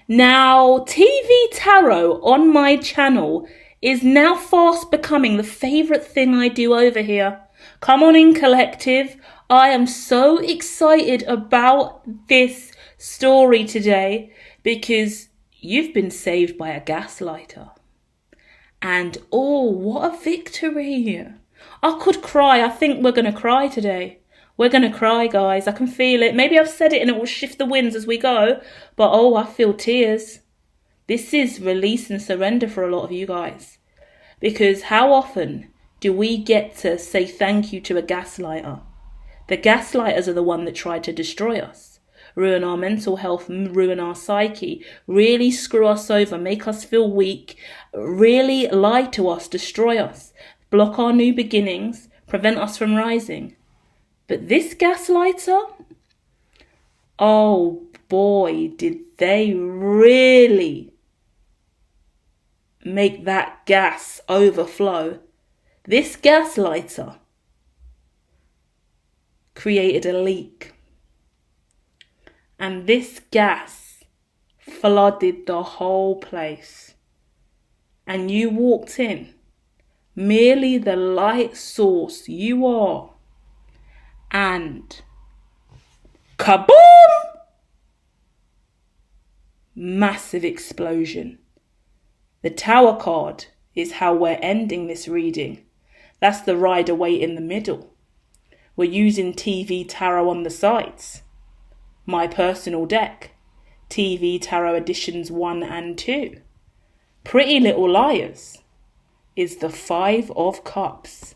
Now, TV tarot on my channel is now fast becoming the favourite thing I do over here. Come on in, collective. I am so excited about this story today because you've been saved by a gaslighter. And oh, what a victory. I could cry. I think we're going to cry today. We're going to cry, guys. I can feel it. Maybe I've said it and it will shift the winds as we go. But oh, I feel tears. This is release and surrender for a lot of you guys. Because how often do we get to say thank you to a gaslighter? The gaslighters are the one that tried to destroy us, ruin our mental health, ruin our psyche, really screw us over, make us feel weak, really lie to us, destroy us, block our new beginnings, prevent us from rising. But this gaslighter, oh boy, did they really make that gas overflow. This gaslighter created a leak. And this gas flooded the whole place. And you walked in, merely the light source you are. And kaboom! Massive explosion. The Tower card is how we're ending this reading. That's the Rider-Waite in the middle. We're using TV Tarot on the sides. My personal deck, TV Tarot editions 1 and 2. Pretty Little Liars is the 5 of Cups.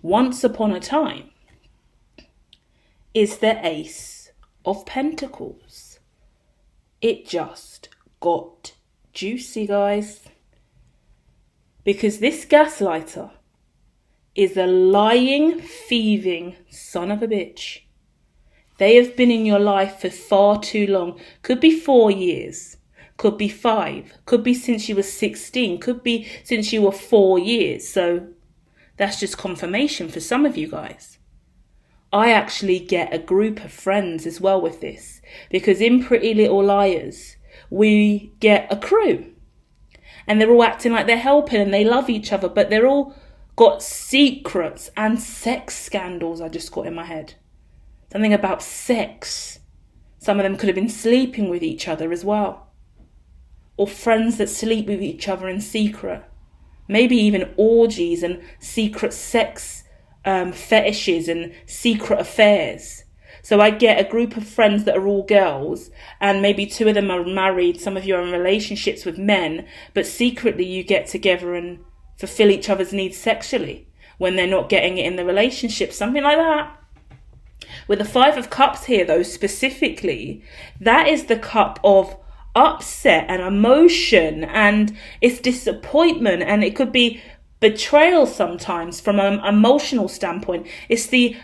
Once upon a time is the Ace of Pentacles. It just got juicy, guys. Because this gaslighter is a lying, thieving son of a bitch. They have been in your life for far too long. Could be 4 years. Could be 5. Could be since you were 16. Could be since you were 4 years. So that's just confirmation for some of you guys. I actually get a group of friends as well with this. Because in Pretty Little Liars, we get a crew. And they're all acting like they're helping and they love each other. But they're all got secrets and sex scandals I just got in my head. Something about sex. Some of them could have been sleeping with each other as well. Or friends that sleep with each other in secret. Maybe even orgies and secret sex fetishes and secret affairs. So I get a group of friends that are all girls, and maybe 2 of them are married, some of you are in relationships with men, but secretly you get together and fulfill each other's needs sexually when they're not getting it in the relationship, something like that. With the 5 of Cups here, though, specifically, that is the cup of upset and emotion, and it's disappointment, and it could be betrayal sometimes from an emotional standpoint. It's the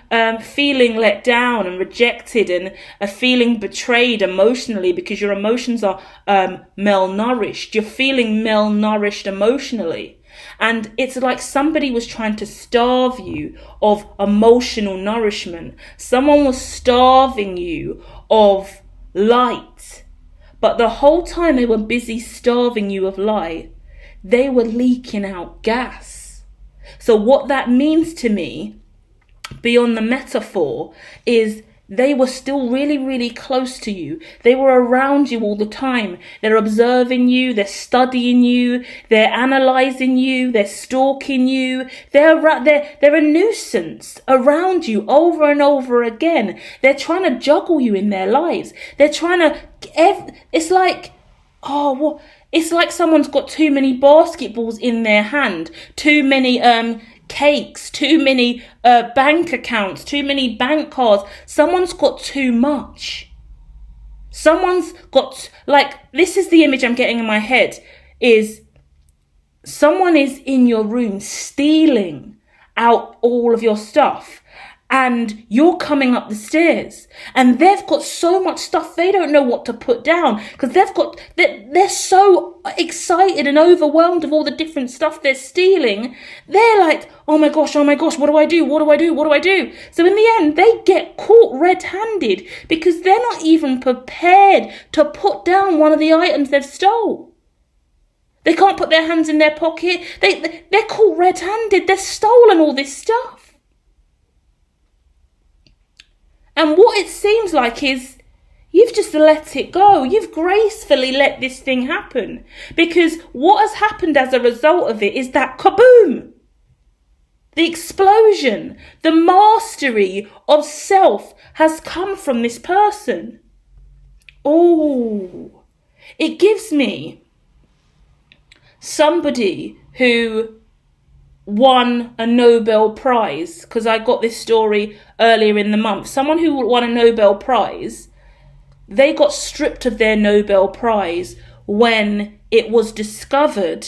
feeling let down and rejected, and a feeling betrayed emotionally because your emotions are malnourished. You're feeling malnourished emotionally. And it's like somebody was trying to starve you of emotional nourishment. Someone was starving you of light. But the whole time they were busy starving you of light, they were leaking out gas. So what that means to me, beyond the metaphor, is they were still really, really close to you. They were around you all the time. They're observing you. They're studying you. They're analysing you. They're stalking you. They're a nuisance around you over and over again. They're trying to juggle you in their lives. They're trying to... It's like... It's like someone's got too many basketballs in their hand. Too many... cakes, too many bank accounts, too many bank cards. Someone's got too much. Someone's got, this is the image I'm getting in my head, is someone is in your room stealing out all of your stuff. and you're coming up the stairs, and they've got so much stuff they don't know what to put down, because they're so excited and overwhelmed of all the different stuff they're stealing. They're like, oh my gosh, what do I do? So in the end, they get caught red-handed because they're not even prepared to put down one of the items they've stole. They can't put their hands in their pocket. They're caught red-handed. They've stolen all this stuff. And what it seems like is you've just let it go. You've gracefully let this thing happen. Because what has happened as a result of it is that kaboom! The explosion, the mastery of self has come from this person. Oh, it gives me somebody who won a Nobel Prize, because I got this story earlier in the month. Someone who won a Nobel Prize, they got stripped of their Nobel Prize when it was discovered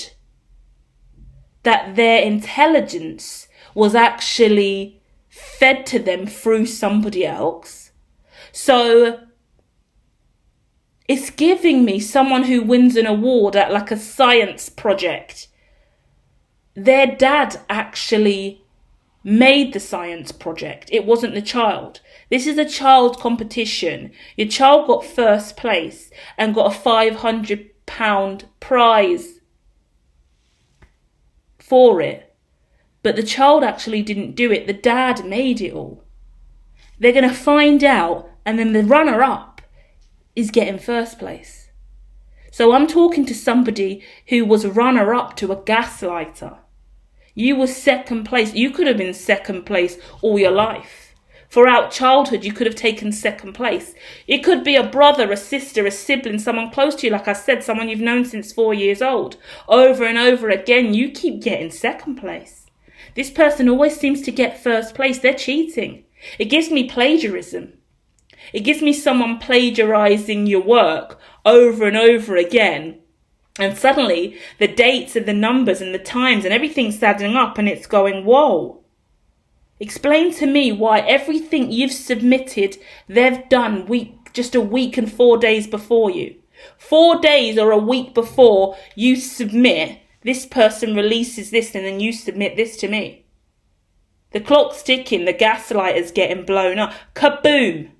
that their intelligence was actually fed to them through somebody else. So it's giving me someone who wins an award at like a science project. Their dad actually made the science project. It wasn't the child. This is a child competition. Your child got first place and got a £500 prize for it. But the child actually didn't do it. The dad made it all. They're going to find out, and then the runner-up is getting first place. So I'm talking to somebody who was runner-up to a gaslighter. You were second place. You could have been second place all your life. Throughout childhood, you could have taken second place. It could be a brother, a sister, a sibling, someone close to you. Like I said, someone you've known since 4 years old. Over and over again, you keep getting second place. This person always seems to get first place. They're cheating. It gives me plagiarism. It gives me someone plagiarizing your work over and over again. And suddenly the dates and the numbers and the times and everything's adding up, and it's going, whoa. Explain to me why everything you've submitted, they've done just a week and 4 days before you. 4 days or a week before you submit, this person releases this and then you submit this to me. The clock's ticking, the gaslighter's getting blown up. Kaboom!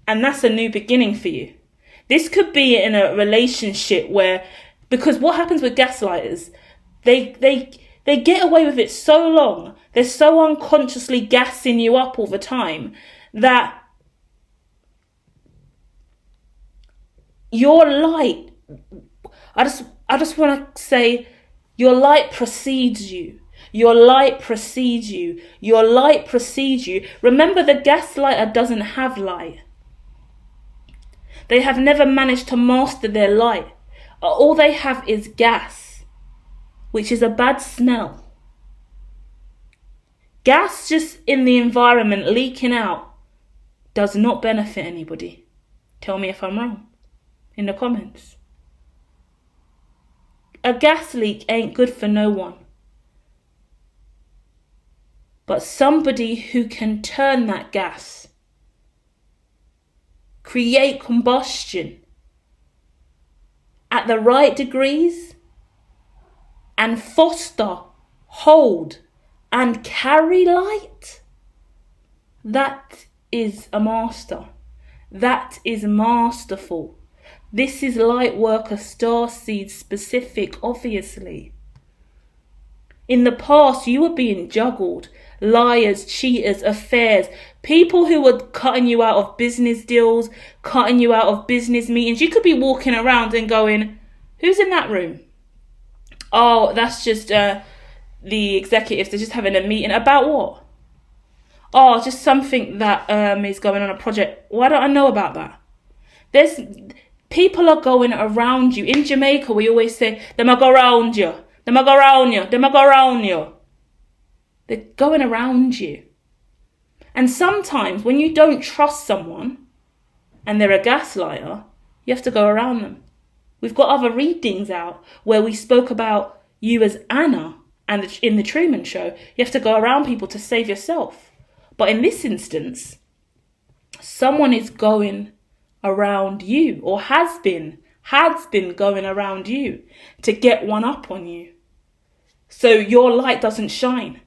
And that's a new beginning for you. This could be in a relationship where, because what happens with gaslighters, they get away with it so long, they're so unconsciously gassing you up all the time, that your light, I just want to say, your light precedes you. Your light precedes you. Your light precedes you. Remember, the gaslighter doesn't have light. They have never managed to master their light. All they have is gas, which is a bad smell. Gas just in the environment leaking out does not benefit anybody. Tell me if I'm wrong in the comments. A gas leak ain't good for no one. But somebody who can turn that gas, create combustion at the right degrees, and foster, hold, and carry light, that is a master. That is masterful. This is light worker starseed specific, obviously. In the past, you were being juggled. Liars, cheaters, affairs, people who were cutting you out of business deals, cutting you out of business meetings. You could be walking around and going, who's in that room? Oh, that's just the executives. They're just having a meeting. About what? Oh, just something that is going on a project. Why don't I know about that? There's people are going around you. In Jamaica, we always say, them a go around you. Them a go around you. Them a go around you. They're going around you. And sometimes when you don't trust someone and they're a gaslighter, you have to go around them. We've got other readings out where we spoke about you as Anna And in the Truman Show, you have to go around people to save yourself. But in this instance, someone is going around you, or has been going around you to get one up on you. So your light doesn't shine.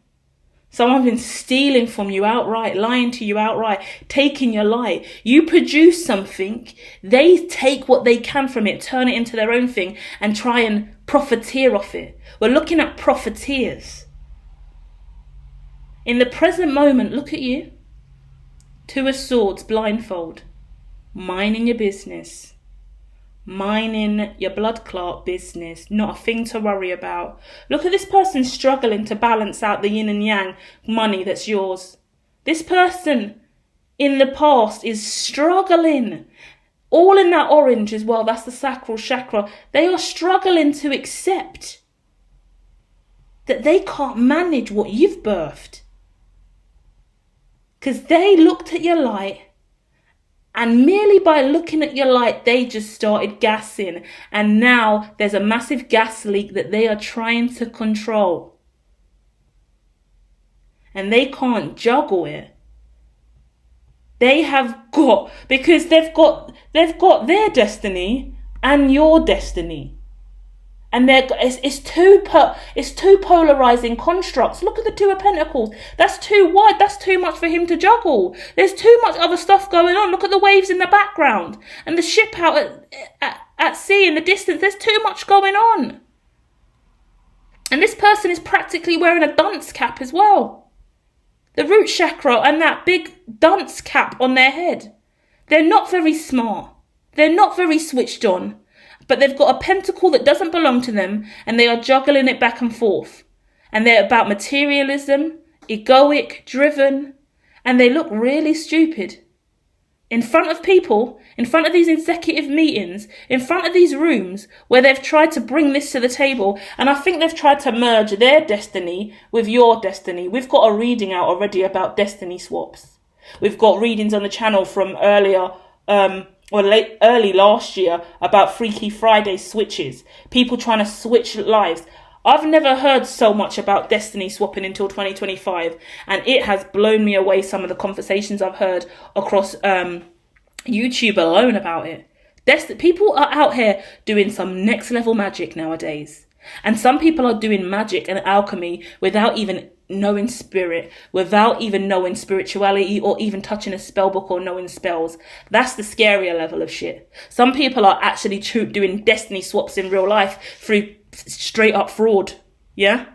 Someone's been stealing from you outright, lying to you outright, taking your light. You produce something, they take what they can from it, turn it into their own thing, and try and profiteer off it. We're looking at profiteers. In the present moment, look at you. Two of Swords, blindfold. Minding your business. Minding your blood clot business. Not a thing to worry about. Look at this person struggling to balance out the yin and yang money that's yours. This person in the past is struggling. All in that orange as well. That's the sacral chakra. They are struggling to accept that they can't manage what you've birthed. Because they looked at your light, and merely by looking at your light, they just started gassing. And now there's a massive gas leak that they are trying to control. And they can't juggle it. They have got, because they've got their destiny and your destiny. And it's two polarizing constructs. Look at the Two of Pentacles. That's too wide. That's too much for him to juggle. There's too much other stuff going on. Look at the waves in the background and the ship out at sea in the distance. There's too much going on. And this person is practically wearing a dunce cap as well. The root chakra and that big dunce cap on their head. They're not very smart. They're not very switched on. But they've got a pentacle that doesn't belong to them, and they are juggling it back and forth. And they're about materialism, egoic, driven, and they look really stupid. In front of people, in front of these executive meetings, in front of these rooms where they've tried to bring this to the table, and I think they've tried to merge their destiny with your destiny. We've got a reading out already about destiny swaps. We've got readings on the channel from early last year about Freaky Friday switches. People trying to switch lives. I've never heard so much about destiny swapping until 2025. And it has blown me away, some of the conversations I've heard across YouTube alone about it. People are out here doing some next level magic nowadays. And some people are doing magic and alchemy without even knowing spirit, without even knowing spirituality, or even touching a spell book or knowing spells. That's the scarier level of shit. Some people are actually doing destiny swaps in real life through straight up fraud. Yeah?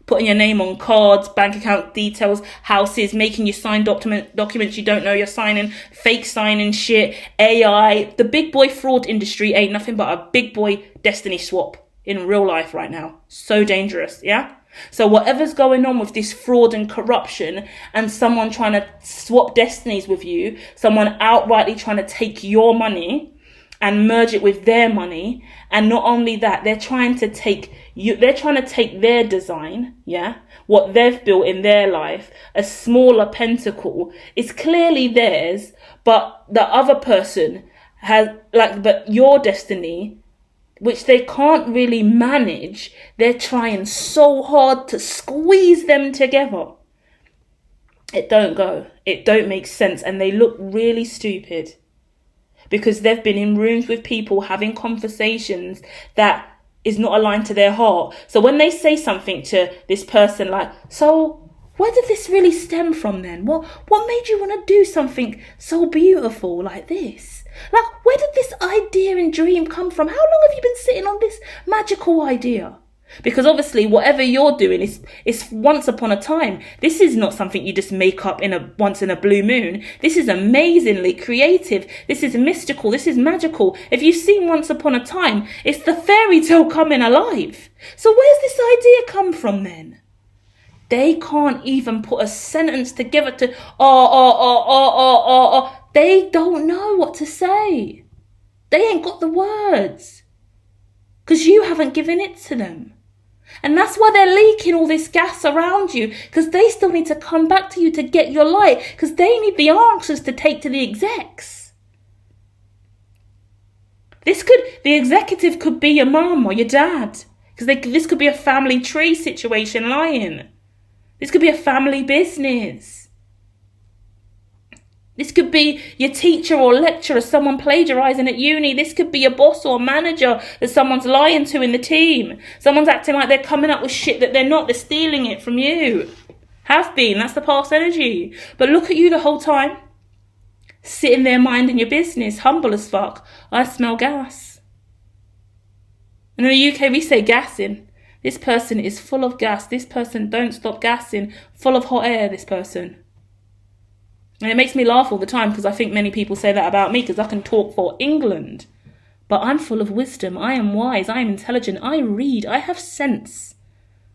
Putting your name on cards, bank account details, houses, making you sign documents you don't know you're signing, fake signing shit, AI. The big boy fraud industry ain't nothing but a big boy destiny swap in real life right now. So dangerous, yeah? So whatever's going on with this fraud and corruption, and someone trying to swap destinies with you, someone outrightly trying to take your money and merge it with their money, and not only that, they're trying to take their design, yeah, what they've built in their life, a smaller pentacle is clearly theirs, but the other person has, but your destiny, which they can't really manage, they're trying so hard to squeeze them together. It don't go. It don't make sense. And they look really stupid because they've been in rooms with people having conversations that is not aligned to their heart. So when they say something to this person like, so where did this really stem from then? What made you want to do something so beautiful like this? Like, where did this idea and dream come from? How long have you been sitting on this magical idea? Because obviously whatever you're doing is once upon a time. This is not something you just make up once in a blue moon. This is amazingly creative. This is mystical. This is magical. If you've seen Once Upon a Time, it's the fairy tale coming alive. So where's this idea come from then? They can't even put a sentence together to, They don't know what to say. They ain't got the words. Because you haven't given it to them. And that's why they're leaking all this gas around you. Because they still need to come back to you to get your light. Because they need the answers to take to the execs. The executive could be your mum or your dad. Because this could be a family tree situation lying. This could be a family business. This could be your teacher or lecturer, someone plagiarising at uni. This could be a boss or manager that someone's lying to in the team. Someone's acting like they're coming up with shit that they're not. They're stealing it from you. Have been. That's the past energy. But look at you the whole time. Sitting there minding your business. Humble as fuck. I smell gas. And in the UK we say gassing. This person is full of gas. This person don't stop gassing. Full of hot air, this person. And it makes me laugh all the time because I think many people say that about me because I can talk for England. But I'm full of wisdom. I am wise. I am intelligent. I read. I have sense.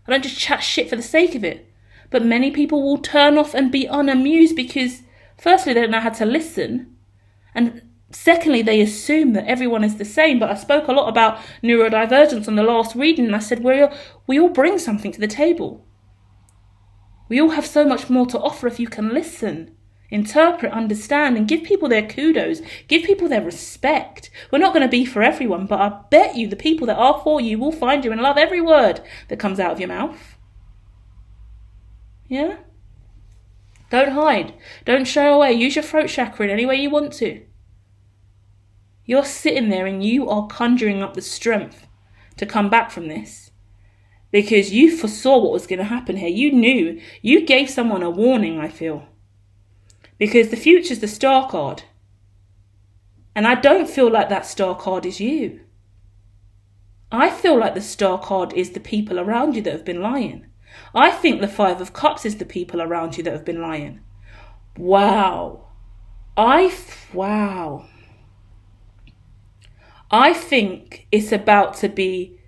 I don't just chat shit for the sake of it. But many people will turn off and be unamused because firstly, they don't know how to listen. And secondly, they assume that everyone is the same. But I spoke a lot about neurodivergence on the last reading. And I said, we all bring something to the table. We all have so much more to offer if you can listen. Interpret, understand, and give people their kudos. Give people their respect. We're not going to be for everyone, but I bet you the people that are for you will find you and love every word that comes out of your mouth. Yeah? Don't hide. Don't show away. Use your throat chakra in any way you want to. You're sitting there and you are conjuring up the strength to come back from this. Because you foresaw what was going to happen here. You knew. You gave someone a warning, I feel. Because the future's the star card. And I don't feel like that star card is you. I feel like the star card is the people around you that have been lying. I think the 5 of Cups is the people around you that have been lying. Wow. Wow. I think it's about to be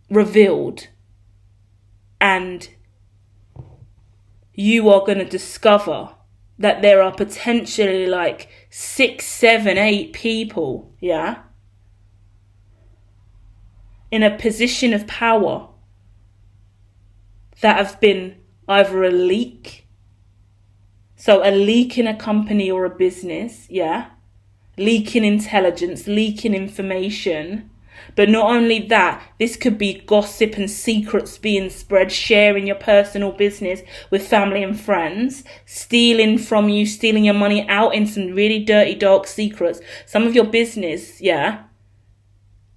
revealed. And you are going to discover that there are potentially like 6, 7, 8 people, yeah, in a position of power that have been either a leak, so a leak in a company or a business, yeah, leaking intelligence, leaking information. But not only that, this could be gossip and secrets being spread, sharing your personal business with family and friends, stealing from you, stealing your money out in some really dirty, dark secrets. Some of your business, yeah,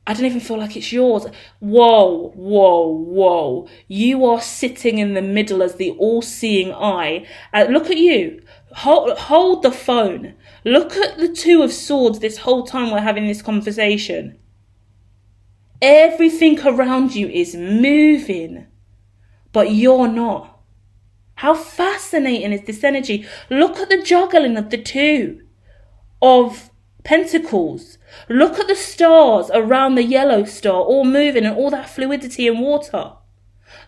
I don't even feel like it's yours. Whoa. You are sitting in the middle as the all-seeing eye. Look at you. Hold the phone. Look at the 2 of Swords this whole time we're having this conversation. Everything around you is moving, but you're not. How fascinating is this energy? Look at the juggling of the 2 of Pentacles. Look at the stars around the yellow star all moving and all that fluidity and water.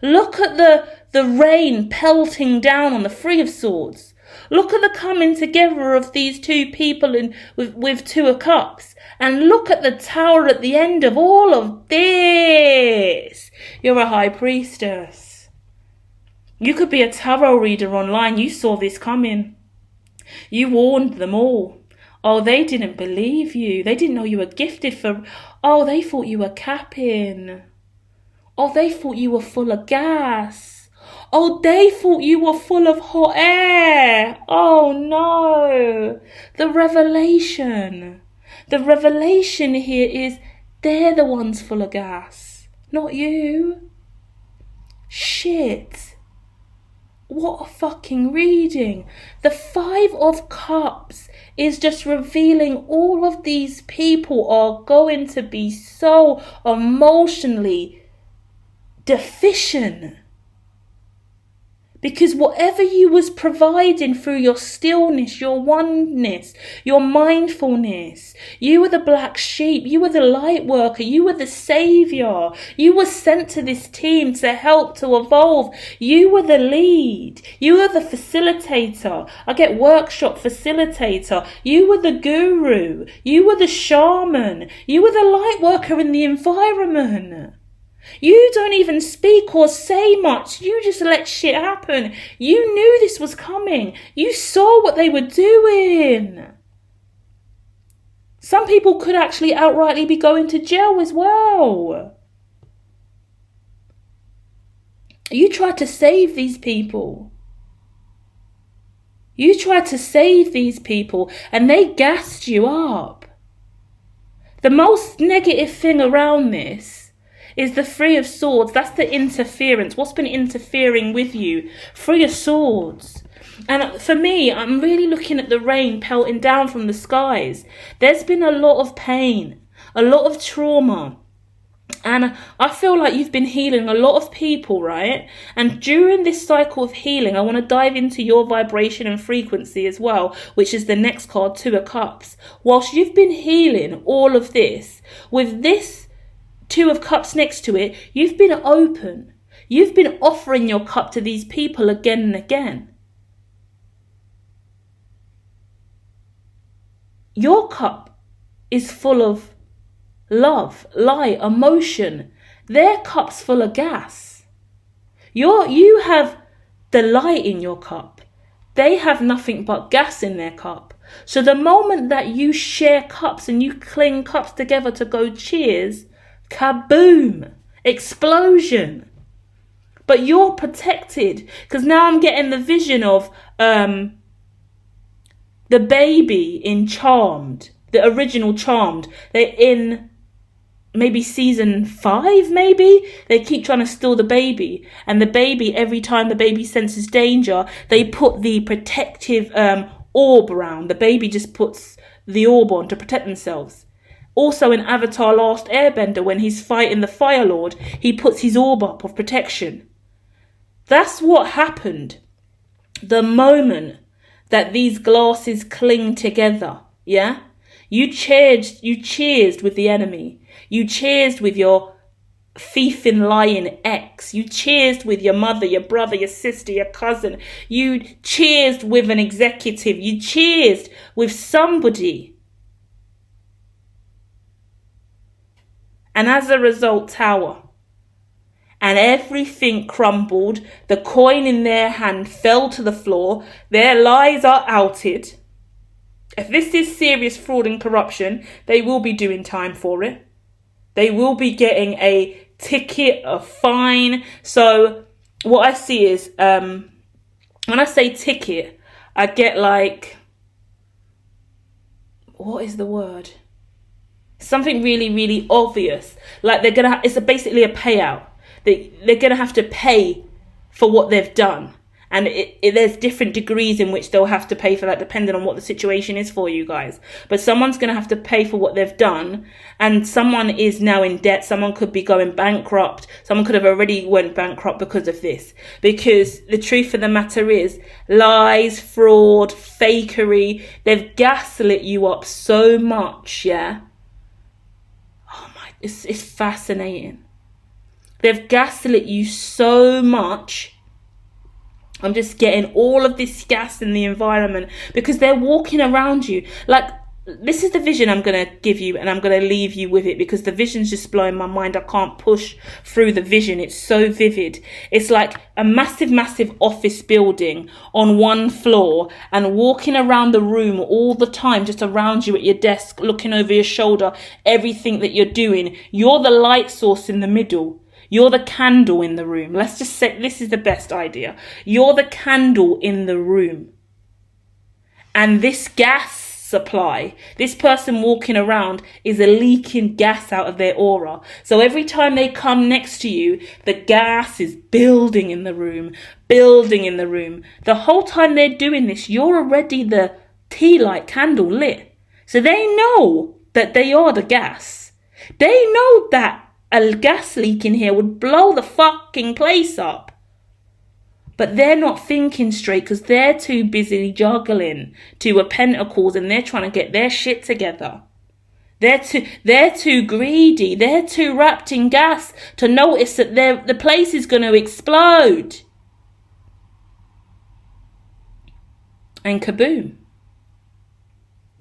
Look at the rain pelting down on the 3 of Swords. Look at the coming together of these 2 people with 2 of Cups. And look at the Tower at the end of all of this. You're a High Priestess. You could be a tarot reader online. You saw this coming. You warned them all. Oh, they didn't believe you. They didn't know you were gifted for... Oh, they thought you were capping. Oh, they thought you were full of gas. Oh, they thought you were full of hot air. Oh, no. The revelation. The revelation here is they're the ones full of gas, not you. Shit. What a fucking reading. The 5 of Cups is just revealing all of these people are going to be so emotionally deficient. Because whatever you was providing through your stillness, your oneness, your mindfulness, you were the black sheep, you were the light worker, you were the savior. You were sent to this team to help to evolve. You were the lead. You were the facilitator. I get workshop facilitator. You were the guru. You were the shaman. You were the light worker in the environment. You don't even speak or say much. You just let shit happen. You knew this was coming. You saw what they were doing. Some people could actually outrightly be going to jail as well. You tried to save these people. You tried to save these people and they gassed you up. The most negative thing around this is the Three of Swords. That's the interference. What's been interfering with you? Three of Swords. And for me, I'm really looking at the rain pelting down from the skies. There's been a lot of pain, a lot of trauma. And I feel like you've been healing a lot of people, right? And during this cycle of healing, I want to dive into your vibration and frequency as well, which is the next card, Two of Cups. Whilst you've been healing all of this, with this Two of Cups next to it, you've been open. You've been offering your cup to these people again and again. Your cup is full of love, light, emotion. Their cup's full of gas. You have the light in your cup. They have nothing but gas in their cup. So the moment that you share cups and you cling cups together to go cheers, kaboom, explosion. But you're protected, because now I'm getting the vision of the baby in Charmed, the original Charmed. They're in maybe season 5, maybe? They keep trying to steal the baby. And the baby, every time the baby senses danger, they put the protective orb around. The baby just puts the orb on to protect themselves. Also in Avatar Last Airbender, when he's fighting the Fire Lord, he puts his orb up of protection. That's what happened the moment that these glasses cling together, yeah? You cheersed with the enemy. You cheersed with your thieving, lying ex. You cheersed with your mother, your brother, your sister, your cousin. You cheersed with an executive. You cheersed with somebody. And as a result, Tower. And everything crumbled. The coin in their hand fell to the floor. Their lies are outed. If this is serious fraud and corruption, they will be doing time for it. They will be getting a ticket, a fine. So what I see is, when I say ticket, I get like, what is the word? Something really, really obvious. Like it's basically a payout. They're going to have to pay for what they've done. And there's different degrees in which they'll have to pay for that, depending on what the situation is for you guys. But someone's going to have to pay for what they've done. And someone is now in debt. Someone could be going bankrupt. Someone could have already went bankrupt because of this. Because the truth of the matter is, lies, fraud, fakery, they've gaslit you up so much, yeah? Oh my, it's fascinating. They've gaslit you so much. I'm just getting all of this gas in the environment because they're walking around you. Like, this is the vision I'm going to give you, and I'm going to leave you with it because the vision's just blowing my mind. I can't push through the vision. It's so vivid. It's like a massive, massive office building on one floor, and walking around the room all the time, just around you at your desk, looking over your shoulder, everything that you're doing. You're the light source in the middle. You're the candle in the room. Let's just say this is the best idea. You're the candle in the room. And this gas supply, this person walking around is a leaking gas out of their aura. So every time they come next to you, the gas is building in the room, building in the room. The whole time they're doing this, you're already the tea light candle lit. So they know that they are the gas. They know that a gas leak in here would blow the fucking place up. But they're not thinking straight because they're too busy juggling Two of Pentacles and they're trying to get their shit together. They're too greedy. They're too wrapped in gas to notice that the place is going to explode. And kaboom.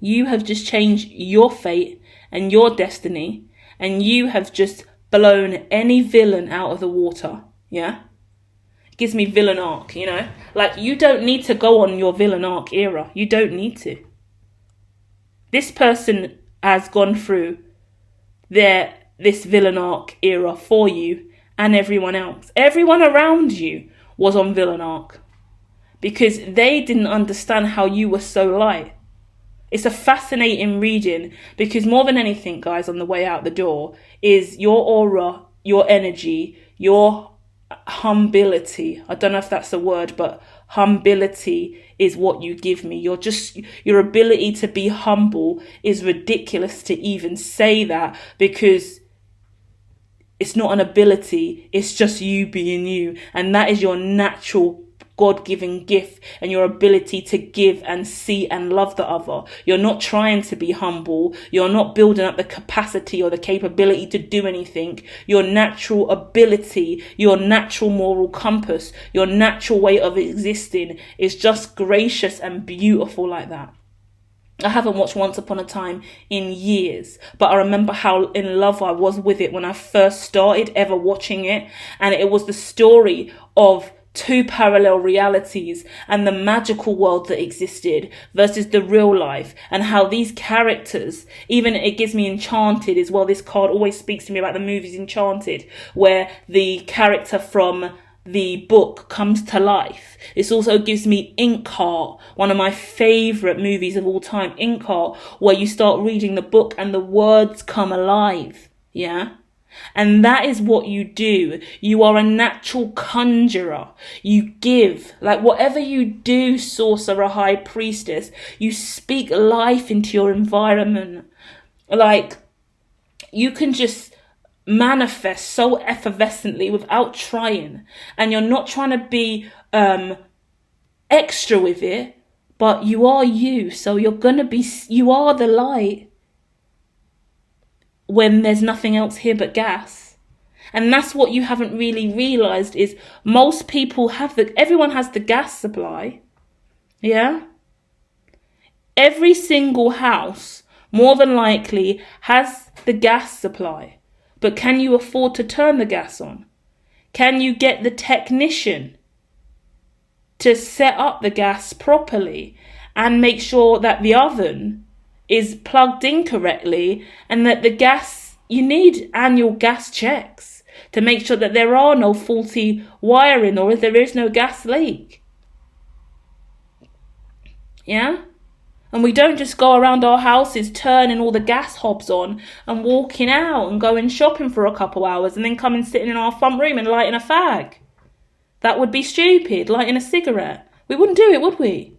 You have just changed your fate and your destiny, and you have just blown any villain out of the water, yeah? It gives me villain arc, you know? Like, you don't need to go on your villain arc era. You don't need to. This person has gone through this villain arc era for you, and everyone else. Everyone around you was on villain arc because they didn't understand how you were so light. It's a fascinating reading because more than anything, guys, on the way out the door is your aura, your energy, your humility. I don't know if that's a word, but humility is what you give me. Your ability to be humble is ridiculous to even say that, because it's not an ability, it's just you being you. And that is your natural God-given gift and your ability to give and see and love the other. You're not trying to be humble. You're not building up the capacity or the capability to do anything. Your natural ability, your natural moral compass, your natural way of existing is just gracious and beautiful like that. I haven't watched Once Upon a Time in years, but I remember how in love I was with it when I first started ever watching it. And it was the story of two parallel realities and the magical world that existed versus the real life, and how these characters, even it gives me Enchanted as well. This card always speaks to me about the movies Enchanted, where the character from the book comes to life. This also gives me Inkheart, one of my favourite movies of all time, Inkheart, where you start reading the book and the words come alive. Yeah? And that is what you do. You are a natural conjurer. You give. Like whatever you do, sorcerer, high priestess, you speak life into your environment. Like you can just manifest so effervescently without trying. And you're not trying to be extra with it, but you are you. So you are the light when there's nothing else here but gas. And that's what you haven't really realized is most people everyone has the gas supply. Yeah? Every single house more than likely has the gas supply. But can you afford to turn the gas on? Can you get the technician to set up the gas properly and make sure that the oven is plugged in correctly, and that the gas, you need annual gas checks to make sure that there are no faulty wiring or if there is no gas leak. Yeah? And we don't just go around our houses turning all the gas hobs on and walking out and going shopping for a couple hours and then coming sitting in our front room and lighting a fag. That would be stupid, lighting a cigarette. We wouldn't do it, would we?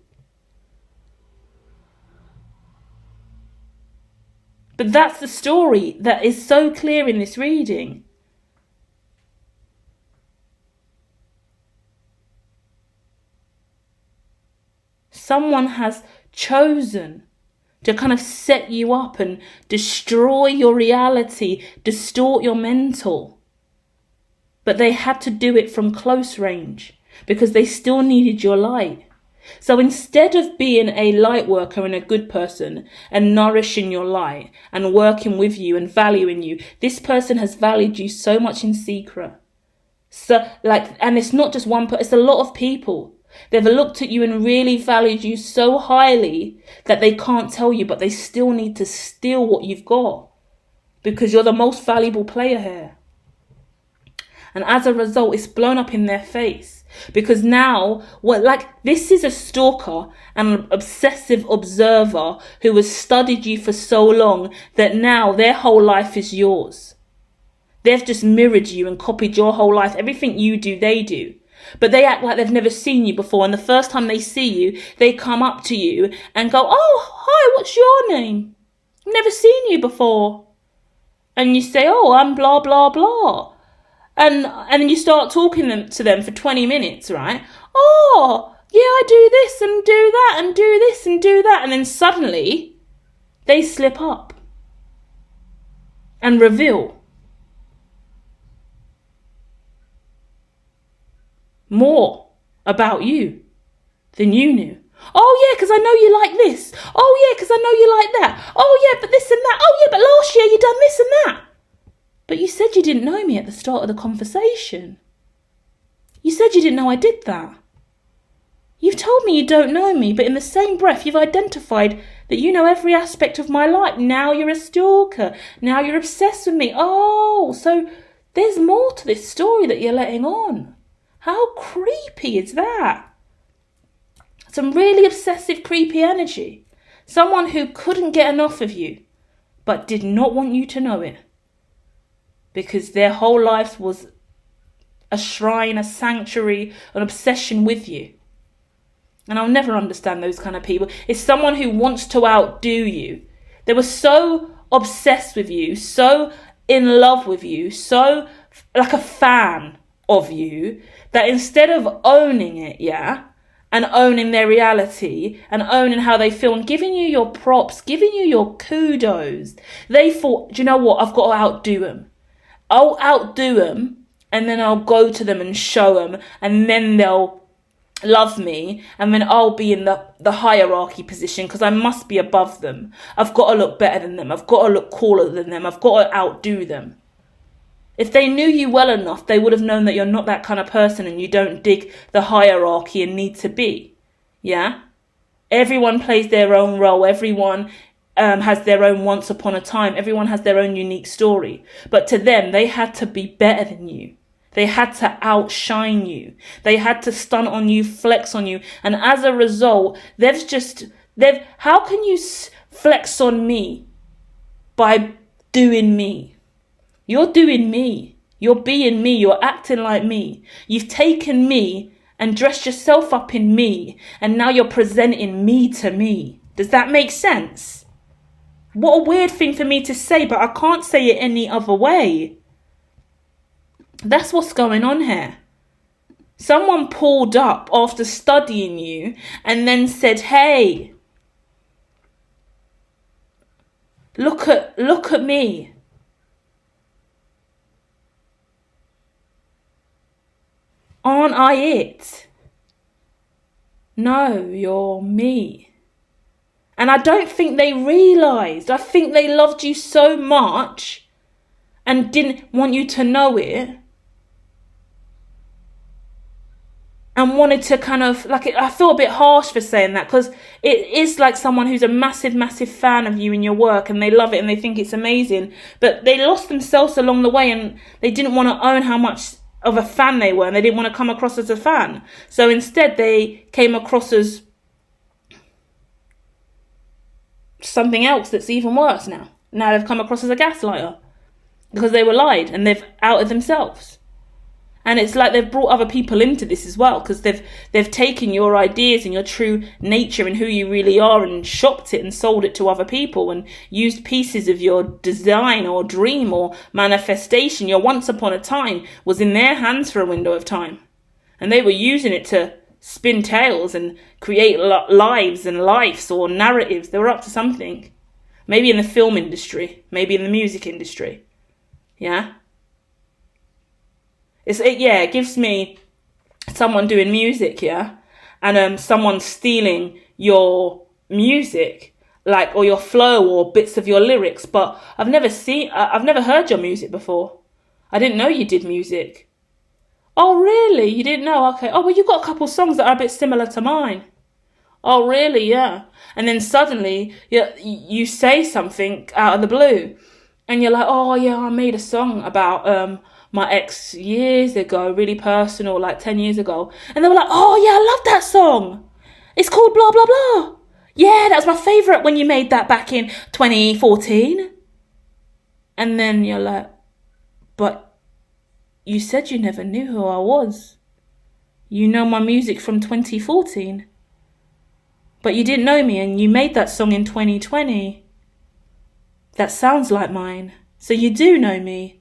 But that's the story that is so clear in this reading. Someone has chosen to kind of set you up and destroy your reality, distort your mental. But they had to do it from close range because they still needed your light. So instead of being a light worker and a good person and nourishing your light and working with you and valuing you, this person has valued you so much in secret. And it's not just one person, it's a lot of people. They've looked at you and really valued you so highly that they can't tell you, but they still need to steal what you've got because you're the most valuable player here. And as a result, it's blown up in their face. Because now, this is a stalker and an obsessive observer who has studied you for so long that now their whole life is yours. They've just mirrored you and copied your whole life. Everything you do, they do. But they act like they've never seen you before. And the first time they see you, they come up to you and go, "Oh, hi, what's your name? I've never seen you before." And you say, "Oh, I'm blah, blah, blah." And then you start talking to them for 20 minutes, right? "Oh, yeah, I do this and do that and do this and do that." And then suddenly they slip up and reveal more about you than you knew. "Oh, yeah, because I know you like this. Oh, yeah, because I know you like that. Oh, yeah, but this and that. Oh, yeah, but last year you done this and that. But you said you didn't know me at the start of the conversation. You said you didn't know I did that. You've told me you don't know me, but in the same breath you've identified that you know every aspect of my life. Now you're a stalker. Now you're obsessed with me. Oh, so There's more to this story that you're letting on. How creepy is that? Some really obsessive, creepy energy. Someone who couldn't get enough of you, but did not want you to know it. Because their whole life was a shrine, a sanctuary, an obsession with you. And I'll never understand those kind of people. It's someone who wants to outdo you. They were so obsessed with you, so in love with you, so like a fan of you, that instead of owning it, and owning their reality and owning how they feel and giving you your props, giving you your kudos, they thought, do you know what? I've got to outdo them. I'll outdo them, and then I'll go to them and show them, and then they'll love me, and then I'll be in the hierarchy position because I must be above them. I've got to look better than them. I've got to look cooler than them. I've got to outdo them. If they knew you well enough, they would have known that you're not that kind of person and you don't dig the hierarchy and need to be. Yeah? Everyone plays their own role. Everyone has their own once upon a time. Everyone has their own unique story. But to them, they had to be better than you. They had to outshine you. They had to stunt on you, flex on you. And as a result, how can you flex on me by doing me? You're doing me. You're being me. You're acting like me. You've taken me and dressed yourself up in me. And now you're presenting me to me. Does that make sense? What a weird thing for me to say, but I can't say it any other way. That's what's going on here. Someone pulled up after studying you and then said, hey, look at me. Aren't I it? No, you're me. And I don't think they realised. I think they loved you so much and didn't want you to know it. And wanted to kind of, I feel a bit harsh for saying that, because it is like someone who's a massive, massive fan of you and your work, and they love it and they think it's amazing. But they lost themselves along the way, and they didn't want to own how much of a fan they were, and they didn't want to come across as a fan. So instead they came across as something else that's even worse now. Now they've come across as a gaslighter because they were lied and they've outed themselves. And it's like they've brought other people into this as well, because they've taken your ideas and your true nature and who you really are and shopped it and sold it to other people and used pieces of your design or dream or manifestation. Your once upon a time was in their hands for a window of time. And they were using it to spin tales and create lives and lives or narratives. They were up to something. Maybe in the film industry, maybe in the music industry. Yeah? It gives me someone doing music, and someone stealing your music, or your flow or bits of your lyrics. But I've never heard your music before. I didn't know you did music. Oh, really? You didn't know? Okay. Oh, well, you've got a couple songs that are a bit similar to mine. Oh, really? Yeah. And then suddenly you say something out of the blue, and you're like, oh yeah, I made a song about my ex years ago, really personal, 10 years ago. And they were like, oh yeah, I love that song. It's called blah, blah, blah. Yeah, that was my favourite when you made that back in 2014. And then you're like, but you said you never knew who I was. You know my music from 2014. But you didn't know me and you made that song in 2020. That sounds like mine. So you do know me.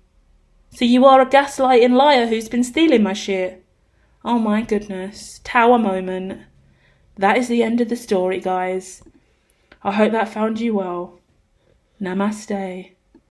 So you are a gaslighting liar who's been stealing my shit. Oh my goodness. Tower moment. That is the end of the story, guys. I hope that found you well. Namaste.